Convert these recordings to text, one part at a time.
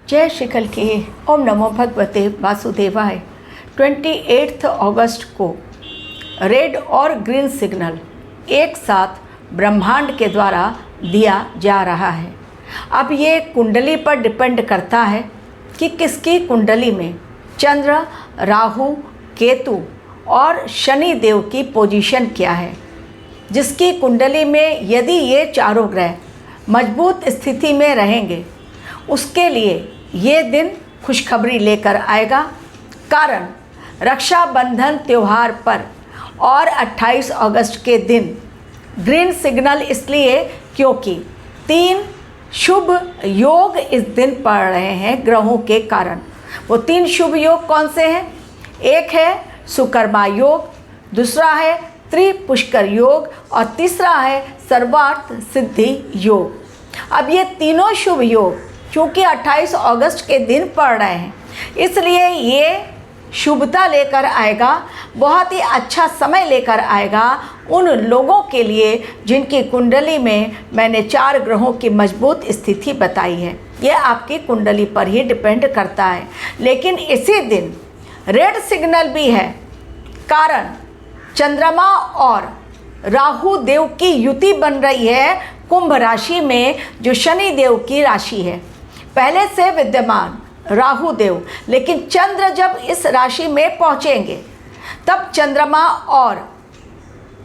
जय श्री कल की ओम नमो भगवते वासुदेवाय। 28 अगस्त को रेड और ग्रीन सिग्नल एक साथ ब्रह्मांड के द्वारा दिया जा रहा है। अब ये कुंडली पर डिपेंड करता है कि किसकी कुंडली में चंद्र, राहु, केतु और शनि देव की पोजीशन क्या है। जिसकी कुंडली में यदि ये चारों ग्रह मजबूत स्थिति में रहेंगे उसके लिए ये दिन खुशखबरी लेकर आएगा। कारण रक्षाबंधन त्यौहार पर और 28 अगस्त के दिन ग्रीन सिग्नल इसलिए क्योंकि 3 शुभ योग इस दिन पड़ रहे हैं ग्रहों के कारण। वो 3 शुभ योग कौन से हैं? एक है सुकर्मा योग, दूसरा है त्रिपुष्कर योग और तीसरा है सर्वार्थ सिद्धि योग। अब ये तीनों शुभ योग चूँकि 28 अगस्त के दिन पड़ रहे हैं इसलिए ये शुभता लेकर आएगा, बहुत ही अच्छा समय लेकर आएगा उन लोगों के लिए जिनकी कुंडली में मैंने 4 ग्रहों की मजबूत स्थिति बताई है। ये आपकी कुंडली पर ही डिपेंड करता है। लेकिन इसी दिन रेड सिग्नल भी है। कारण चंद्रमा और राहु देव की युति बन रही है कुंभ राशि में, जो शनि देव की राशि है पहले से विद्यमान राहु देव। लेकिन चंद्र जब इस राशि में पहुंचेंगे तब चंद्रमा और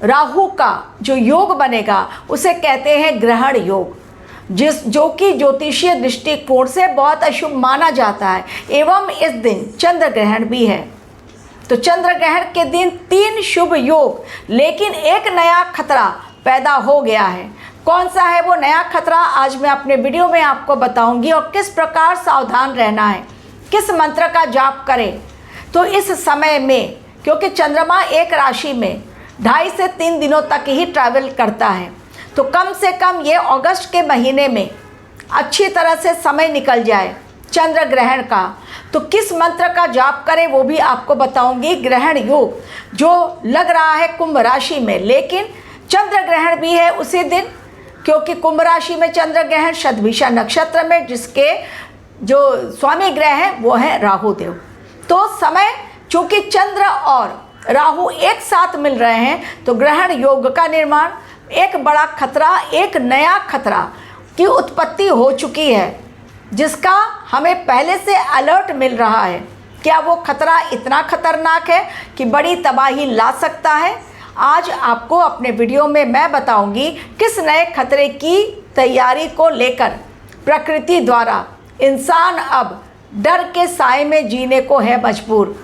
राहु का जो योग बनेगा उसे कहते हैं ग्रहण योग, जो कि ज्योतिषीय दृष्टिकोण से बहुत अशुभ माना जाता है। एवं इस दिन चंद्र ग्रहण भी है। तो चंद्र ग्रहण के दिन 3 शुभ योग, लेकिन एक नया खतरा पैदा हो गया है। कौन सा है वो नया खतरा, आज मैं अपने वीडियो में आपको बताऊंगी और किस प्रकार सावधान रहना है, किस मंत्र का जाप करें। तो इस समय में क्योंकि चंद्रमा एक राशि में 2.5 से 3 दिनों तक ही ट्रैवल करता है, तो कम से कम ये अगस्त के महीने में अच्छी तरह से समय निकल जाए चंद्र ग्रहण का। तो किस मंत्र का जाप करें वो भी आपको बताऊंगी। ग्रहण योग जो लग रहा है कुंभ राशि में, लेकिन चंद्र ग्रहण भी है उसी दिन, क्योंकि कुंभ राशि में चंद्र ग्रहण शतभिषा नक्षत्र में, जिसके जो स्वामी ग्रह हैं वो है राहु देव। तो समय चूँकि चंद्र और राहु एक साथ मिल रहे हैं तो ग्रहण योग का निर्माण, एक बड़ा खतरा, एक नया खतरा की उत्पत्ति हो चुकी है जिसका हमें पहले से अलर्ट मिल रहा है। क्या वो खतरा इतना खतरनाक है कि बड़ी तबाही ला सकता है? आज आपको अपने वीडियो में मैं बताऊंगी किस नए खतरे की तैयारी को लेकर प्रकृति द्वारा इंसान अब डर के साए में जीने को है मजबूर।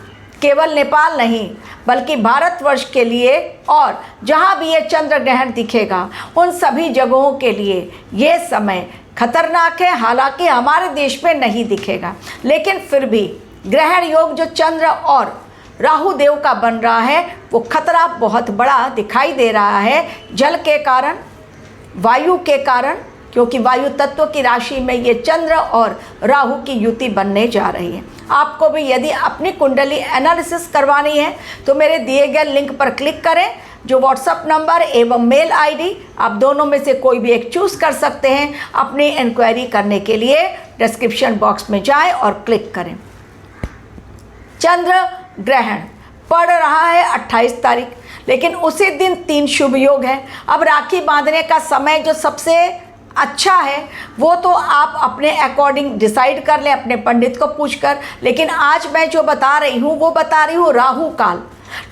केवल नेपाल नहीं बल्कि भारतवर्ष के लिए और जहाँ भी ये चंद्र ग्रहण दिखेगा उन सभी जगहों के लिए ये समय खतरनाक है। हालांकि हमारे देश में नहीं दिखेगा, लेकिन फिर भी ग्रहण योग जो चंद्र और राहु देव का बन रहा है वो खतरा बहुत बड़ा दिखाई दे रहा है। जल के कारण, वायु के कारण, क्योंकि वायु तत्व की राशि में ये चंद्र और राहु की युति बनने जा रही है। आपको भी यदि अपनी कुंडली एनालिसिस करवानी है तो मेरे दिए गए लिंक पर क्लिक करें, जो व्हाट्सएप नंबर एवं मेल आईडी आप दोनों में से कोई भी एक चूज़ कर सकते हैं। अपनी इंक्वायरी करने के लिए डिस्क्रिप्शन बॉक्स में जाएं और क्लिक करें। चंद्र ग्रहण पड़ रहा है 28 तारीख, लेकिन उसी दिन 3 शुभ योग हैं। अब राखी बांधने का समय जो सबसे अच्छा है वो तो आप अपने अकॉर्डिंग डिसाइड कर लें, अपने पंडित को पूछकर। लेकिन आज मैं जो बता रही हूँ वो बता रही हूँ राहु काल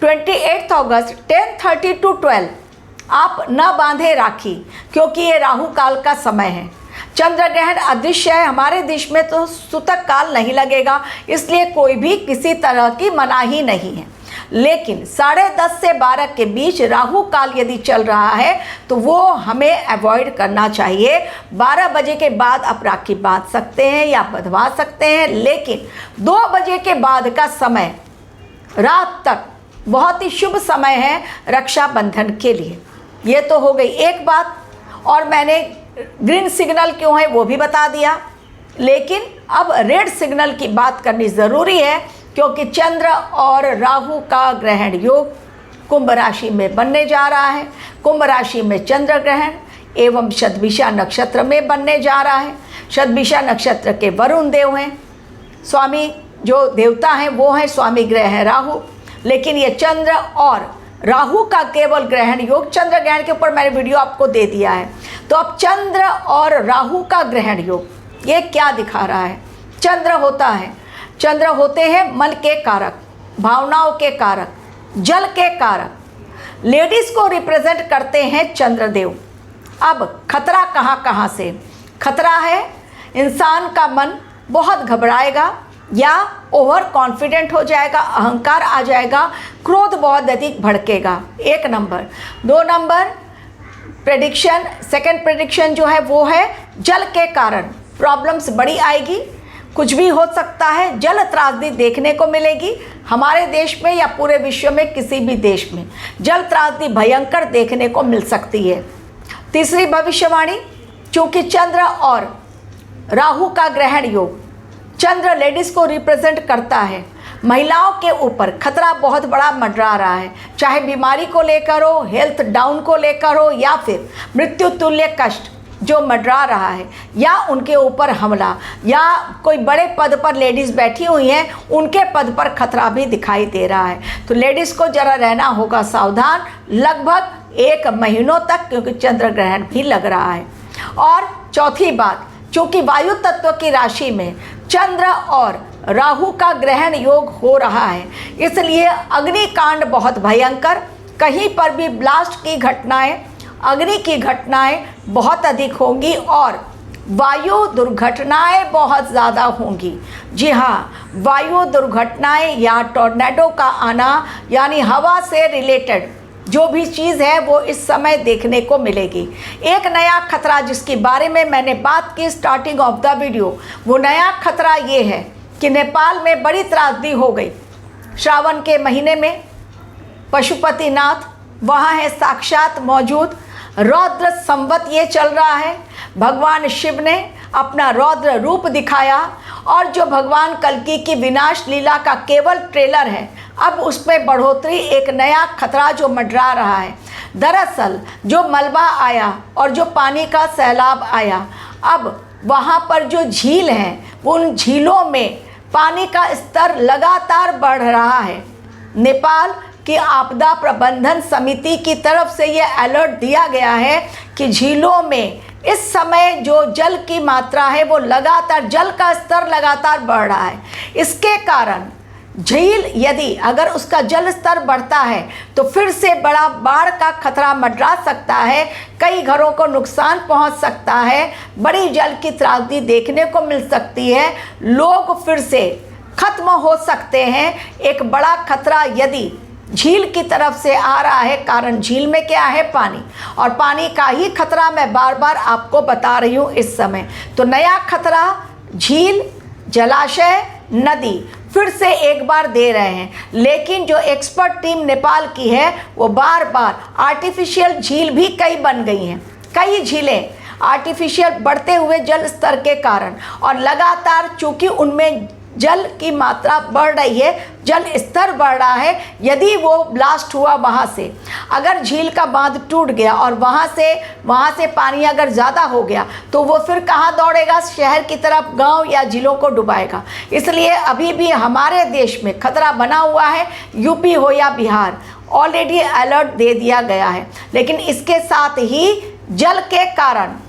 28 अगस्त 10:30 to 12 आप न बांधे राखी, क्योंकि ये राहु काल का समय है। चंद्र ग्रहण अदृश्य है, हमारे देश में तो सूतक काल नहीं लगेगा, इसलिए कोई भी किसी तरह की मनाही नहीं है। लेकिन 10:30 से 12 के बीच राहु काल यदि चल रहा है तो वो हमें अवॉइड करना चाहिए। 12 बजे के बाद आप राखी बांध सकते हैं या बंधवा सकते हैं, लेकिन 2 बजे के बाद का समय रात तक बहुत ही शुभ समय है रक्षाबंधन के लिए। ये तो हो गई एक बात, और मैंने ग्रीन सिग्नल क्यों है वो भी बता दिया। लेकिन अब रेड सिग्नल की बात करनी ज़रूरी है, क्योंकि चंद्र और राहु का ग्रहण योग कुंभ राशि में बनने जा रहा है। कुंभ राशि में चंद्र ग्रहण एवं शतभिषा नक्षत्र में बनने जा रहा है। शतभिषा नक्षत्र के वरुण देव हैं, स्वामी जो देवता हैं वो हैं, स्वामी ग्रह है राहु। लेकिन ये चंद्र और राहु का केवल ग्रहण योग, चंद्र ग्रहण के ऊपर मैंने वीडियो आपको दे दिया है। तो अब चंद्र और राहु का ग्रहण योग ये क्या दिखा रहा है? चंद्र होता है, चंद्र होते हैं मन के कारक, भावनाओं के कारक, जल के कारक। लेडीज को रिप्रेजेंट करते हैं चंद्रदेव। अब खतरा कहाँ कहाँ से? खतरा है इंसान का मन बहुत घबराएगा या ओवर कॉन्फिडेंट हो जाएगा, अहंकार आ जाएगा, क्रोध बहुत अधिक भड़केगा। 1 number. 2 number prediction, second prediction जो है वो है जल के कारण प्रॉब्लम्स बड़ी आएगी, कुछ भी हो सकता है, जल त्रासदी देखने को मिलेगी हमारे देश में या पूरे विश्व में, किसी भी देश में जल त्रासदी भयंकर देखने को मिल सकती है। तीसरी भविष्यवाणी, चूँकि चंद्र और राहु का ग्रहण योग, चंद्र लेडीज़ को रिप्रेजेंट करता है, महिलाओं के ऊपर खतरा बहुत बड़ा मंडरा रहा है, चाहे बीमारी को लेकर हो, हेल्थ डाउन को लेकर हो, या फिर मृत्यु तुल्य कष्ट जो मंडरा रहा है, या उनके ऊपर हमला, या कोई बड़े पद पर लेडीज़ बैठी हुई हैं उनके पद पर खतरा भी दिखाई दे रहा है। तो लेडीज़ को ज़रा रहना होगा सावधान लगभग 1 महीनों तक, क्योंकि चंद्र ग्रहण भी लग रहा है। और चौथी बात, चूँकि वायु तत्व की राशि में चंद्र और राहु का ग्रहण योग हो रहा है, इसलिए अग्निकांड बहुत भयंकर, कहीं पर भी ब्लास्ट की घटनाएं, अग्नि की घटनाएं बहुत अधिक होंगी और वायु दुर्घटनाएं बहुत ज़्यादा होंगी। जी हाँ, वायु दुर्घटनाएं या टॉर्नेडो का आना, यानी हवा से रिलेटेड जो भी चीज़ है वो इस समय देखने को मिलेगी। एक नया खतरा जिसके बारे में मैंने बात की स्टार्टिंग ऑफ द वीडियो, वो नया खतरा ये है कि नेपाल में बड़ी त्रासदी हो गई। श्रावण के महीने में पशुपतिनाथ वहाँ है साक्षात मौजूद, रौद्र संवत ये चल रहा है, भगवान शिव ने अपना रौद्र रूप दिखाया। और जो भगवान कल्कि की विनाश लीला का केवल ट्रेलर है, अब उसमें बढ़ोतरी, एक नया खतरा जो मंडरा रहा है। दरअसल जो मलबा आया और जो पानी का सैलाब आया, अब वहाँ पर जो झील हैं उन झीलों में पानी का स्तर लगातार बढ़ रहा है। नेपाल की आपदा प्रबंधन समिति की तरफ से ये अलर्ट दिया गया है कि झीलों में इस समय जो जल की मात्रा है वो लगातार, जल का स्तर लगातार बढ़ रहा है। इसके कारण झील यदि अगर उसका जल स्तर बढ़ता है तो फिर से बड़ा बाढ़ का खतरा मंडरा सकता है, कई घरों को नुकसान पहुंच सकता है, बड़ी जल की त्रासदी देखने को मिल सकती है, लोग फिर से खत्म हो सकते हैं। एक बड़ा खतरा यदि झील की तरफ से आ रहा है, कारण झील में क्या है? पानी, और पानी का ही खतरा मैं बार बार आपको बता रही हूँ इस समय। तो नया खतरा झील, जलाशय, नदी फिर से एक बार दे रहे हैं। लेकिन जो एक्सपर्ट टीम नेपाल की है वो बार बार आर्टिफिशियल झील भी कई बन गई हैं, कई झीलें आर्टिफिशियल बढ़ते हुए जल स्तर के कारण, और लगातार चूँकि उनमें जल की मात्रा बढ़ रही है, जल स्तर बढ़ रहा है, यदि वो ब्लास्ट हुआ वहाँ से, अगर झील का बांध टूट गया और वहाँ से पानी अगर ज़्यादा हो गया तो वो फिर कहाँ दौड़ेगा? शहर की तरफ, गांव या झीलों को डुबाएगा। इसलिए अभी भी हमारे देश में खतरा बना हुआ है, यूपी हो या बिहार, ऑलरेडी अलर्ट दे दिया गया है। लेकिन इसके साथ ही जल के कारण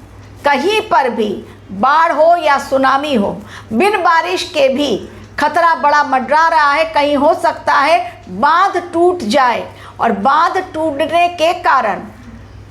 कहीं पर भी बाढ़ हो या सुनामी हो, बिन बारिश के भी खतरा बड़ा मंडरा रहा है। कहीं हो सकता है बांध टूट जाए और बांध टूटने के कारण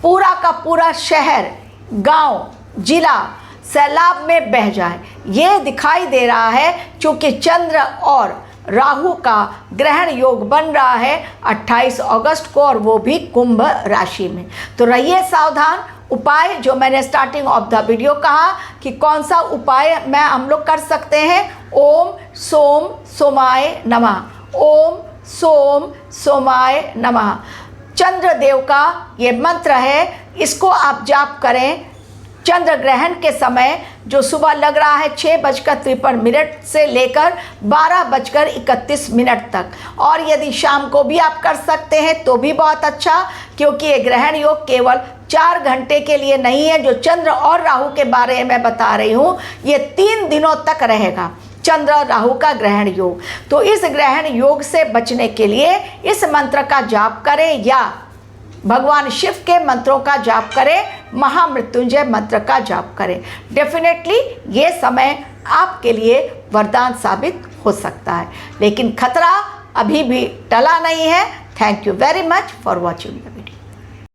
पूरा का पूरा शहर, गांव, जिला सैलाब में बह जाए। ये दिखाई दे रहा है क्योंकि चंद्र और राहु का ग्रहण योग बन रहा है 28 अगस्त को, और वो भी कुंभ राशि में। तो रहिए सावधान। उपाय जो मैंने स्टार्टिंग ऑफ द वीडियो कहा कि कौन सा उपाय हम लोग कर सकते हैं, ओम सोम सोमाय नमः, ओम सोम सोमाय नमः, चंद्रदेव का ये मंत्र है, इसको आप जाप करें। चंद्र ग्रहण के समय जो सुबह लग रहा है 6:53 से लेकर 12:31 तक, और यदि शाम को भी आप कर सकते हैं तो भी बहुत अच्छा, क्योंकि ये ग्रहण योग केवल 4 घंटे के लिए नहीं है। जो चंद्र और राहु के बारे में बता रही हूँ, ये 3 दिनों तक रहेगा, चंद्र और राहु का ग्रहण योग। तो इस ग्रहण योग से बचने के लिए इस मंत्र का जाप करें या भगवान शिव के मंत्रों का जाप करें, महामृत्युंजय मंत्र का जाप करें। डेफिनेटली ये समय आपके लिए वरदान साबित हो सकता है, लेकिन खतरा अभी भी टला नहीं है। Thank you very much for watching the video.